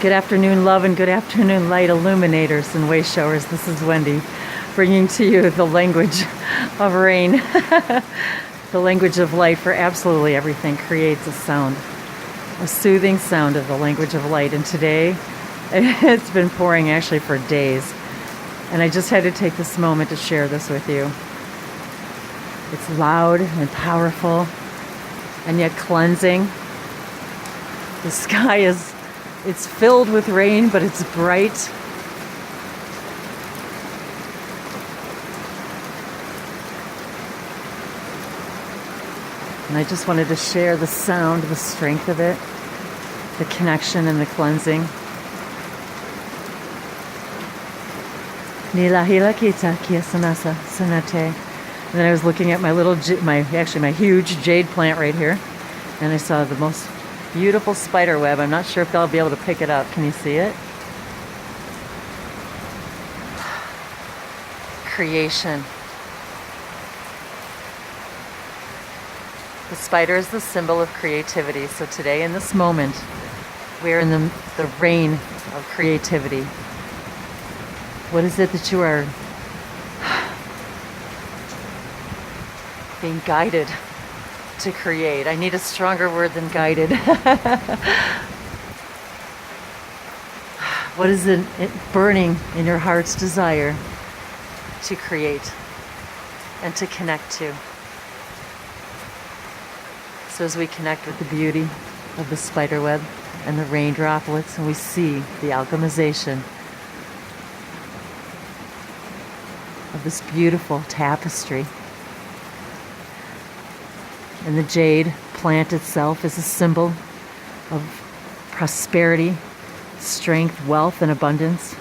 Good afternoon, love, and good afternoon, light illuminators and way showers. This is Wendy, bringing to you the language of rain, the language of light, for absolutely everything creates a sound, a soothing sound of the language of light. And today, it's been pouring actually for days. And I just had to take this moment to share this with you. It's loud and powerful, and yet cleansing. The sky it's filled with rain, but it's bright. And I just wanted to share the sound, the strength of it, the connection and the cleansing. And then I was looking at my huge jade plant right here, and I saw the most beautiful spider web. I'm not sure if they'll be able to pick it up. Can you see it? Creation. The spider is the symbol of creativity. So today, in this moment, we're in the rain of creativity. What is it that you are being guided to create? I need a stronger word than guided. What is it burning in your heart's desire to create and to connect to? So as we connect with the beauty of the spider web and the rain droplets, and we see the alchemization of this beautiful tapestry. And the jade plant itself is a symbol of prosperity, strength, wealth, and abundance.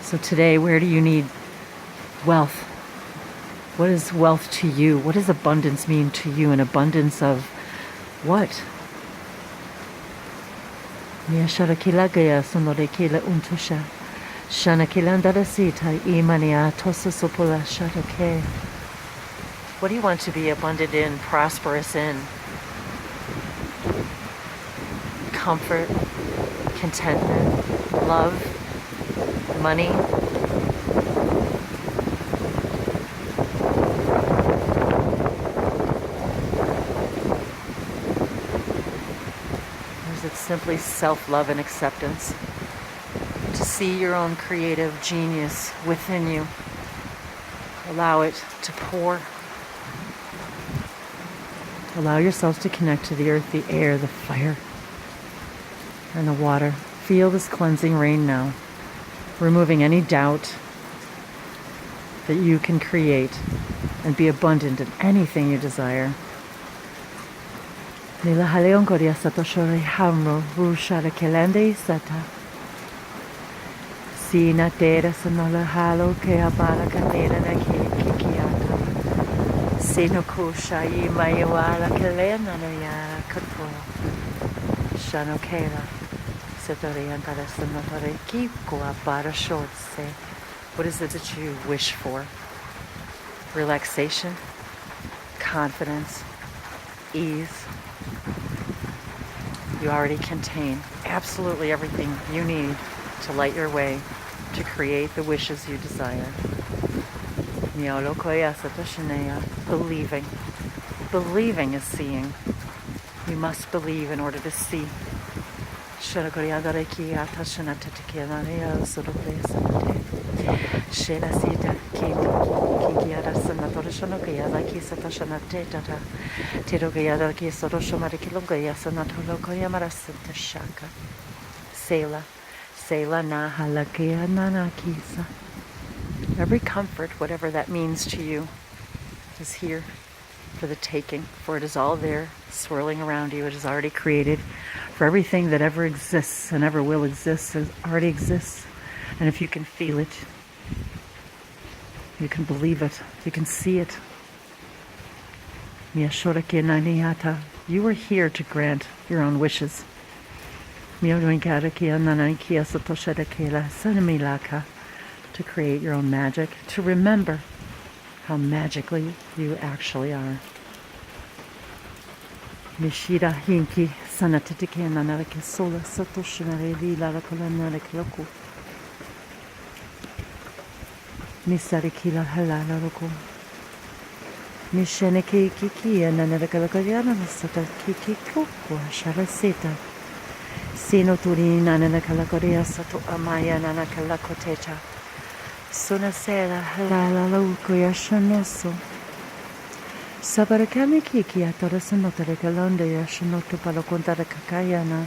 So today, where do you need wealth? What is wealth to you? What does abundance mean to you? An abundance of what? What do you want to be abundant in, prosperous in? Comfort, contentment, love, money. Or is it simply self-love and acceptance? To see your own creative genius within you. Allow it to pour. Allow yourselves to connect to the earth, the air, the fire, and the water. Feel this cleansing rain now, removing any doubt that you can create and be abundant in anything you desire. Sinokusha Mayawala Kalena ya Kato Shanokela Setoriantara Sanatoreki Guabara Shortse. What is it that you wish for? Relaxation, confidence, ease. You already contain absolutely everything you need to light your way, to create the wishes you desire. Believing. Believing is seeing. You must believe in order to see. Every comfort, whatever that means to you, is here for the taking, for it is all there, swirling around you. It is already created. For everything that ever exists and ever will exist, it already exists. And if you can feel it, you can believe it, you can see it. You are here to grant your own wishes. To create your own magic, to remember how magically you actually are. Mishira hinki sanatatike nanarake sola satoshinare la kolanarake loko. Misarikila halala loko. Misheneke kiki nanarakalakayana sata kiki koko sharaseta. Sino turi nanarakalakaria sato amaya nanakalakotecha. Sonasera halala loko yashanoso. Sabarakami kiki atorasanotere kalonde yashanoto palakontara kakayana.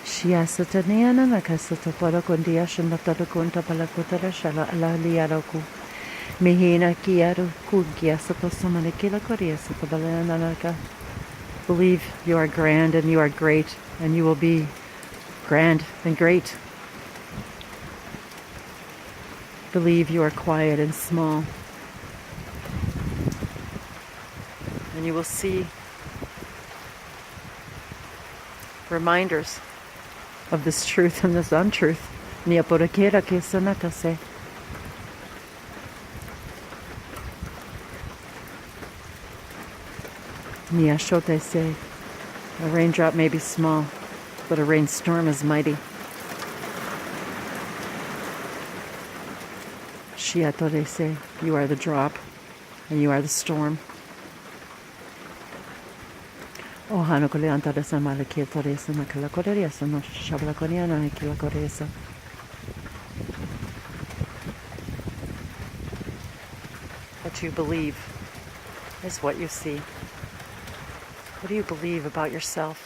Shiasataniana nakasato palakondi yashanoto konta palakotara shala alaliaraku. Mihina kiaru kunkia sato samanakila korea sato balananaka. Believe you are grand and you are great and you will be grand and great. Believe you are quiet and small. And you will see reminders of this truth and this untruth. Niaporakera ke sanatase. Niashote se. A raindrop may be small, but a rainstorm is mighty. Shiatore se. You are the drop, and you are the storm. Oh, Hanokole Antaresa Malaki Toresa Nakala Coresa, no Shablaconiana, Nikila Coresa. What you believe is what you see. What do you believe about yourself?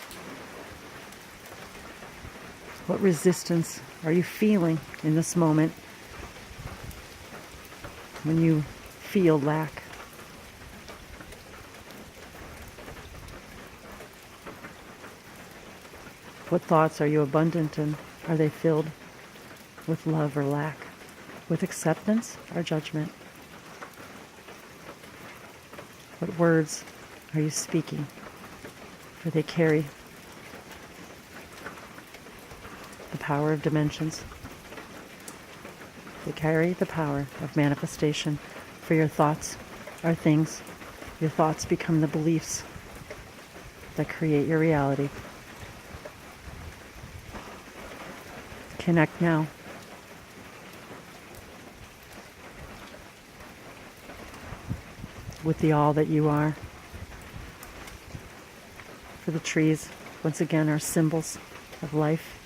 What resistance are you feeling in this moment when you feel lack? What thoughts are you abundant in? Are they filled with love or lack? With acceptance or judgment? What words are you speaking? For they carry the power of dimensions. They carry the power of manifestation. For your thoughts are things. Your thoughts become the beliefs that create your reality. Connect now. With the all that you are. For the trees, once again, are symbols of life,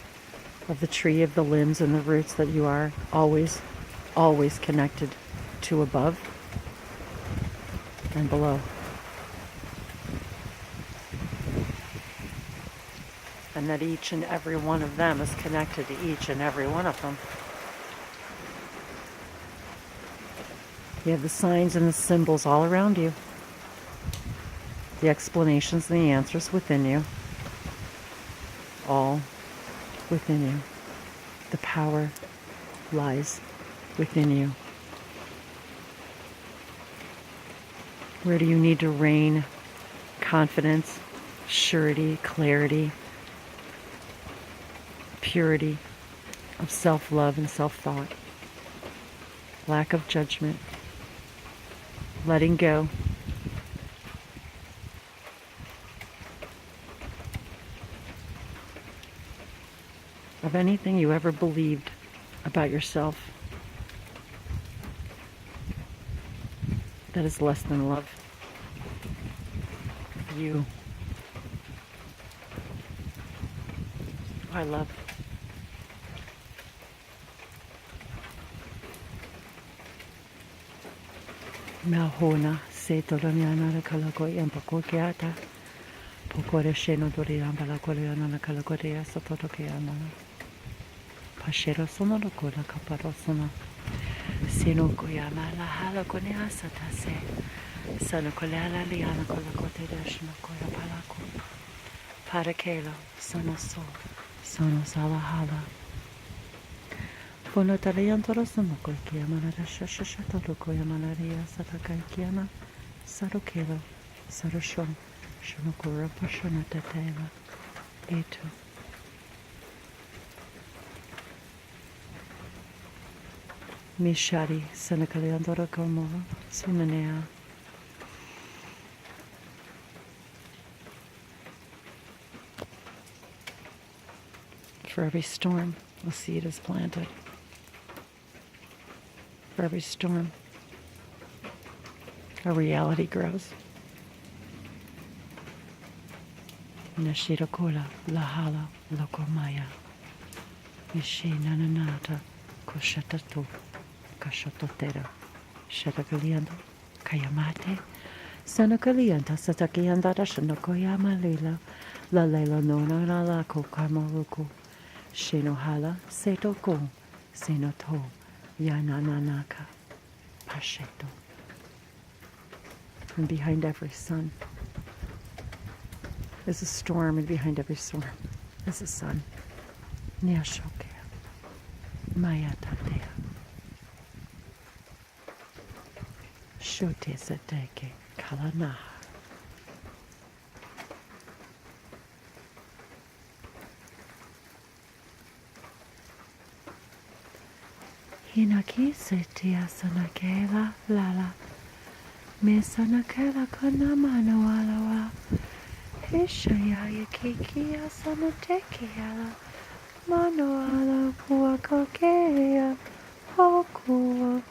of the tree, of the limbs and the roots that you are always, always connected to above and below. And that each and every one of them is connected to each and every one of them. You have the signs and the symbols all around you. The explanations and the answers within you. All within you. The power lies within you. Where do you need to reign confidence, surety, clarity, purity of self-love and self-thought, lack of judgment, letting go, of anything you ever believed about yourself that is less than love. You are love. Mahona se toloniana la kalako yambako kiata. Pokore sheno doriamba la koleana la kalakorea sotokeana. Pashero sono la kola kaparosona. Sino koyama la hala konea satase. Sano kolala liana kolakote deshno koya palako. Parakelo sono so. Sono sala hala. Fono talian torosono koya manara shashashato koya manaria satakai kiana. Sarokelo. Saroshon. Shonokura Pashana Tatela Eto. Mishari Senakaleandora Como Sumanea. For every storm, a seed is planted. For every storm, a reality grows. Nashirakola lahala lokomaya. Ishi nananata koshatatu kashototera. Shatakalianda kayamate. Sanakalianta satakiandara shanakoyama lila. La lela nona la la ko kamaruku. Shinohala setoko. Senoto. Yanananaka. Pasheto. And behind every sun is a storm, and behind every storm is a sun. Nyashoke. Mayatatea. Shote sateke kalanaha. Hinaki setia sanakela lala. Me sanakela kanamano alawa. Hishaya yakikia sanatekiala. Mano ala kuakakea. Hokua.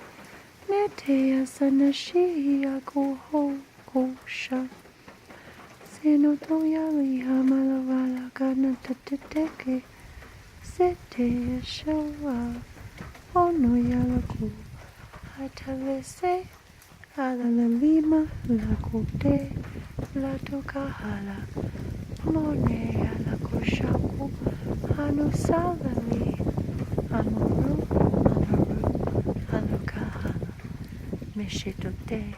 Netea sanashia kuho kusha. Senotoya liha malavala kana tateteke. Setea shawa. Ono yalaku. Atalese. Ala la lima. La kote. La tokahala. Mone ala koshaku. Anu salali. Amuru. Amuru. Alukahala. Meshitote.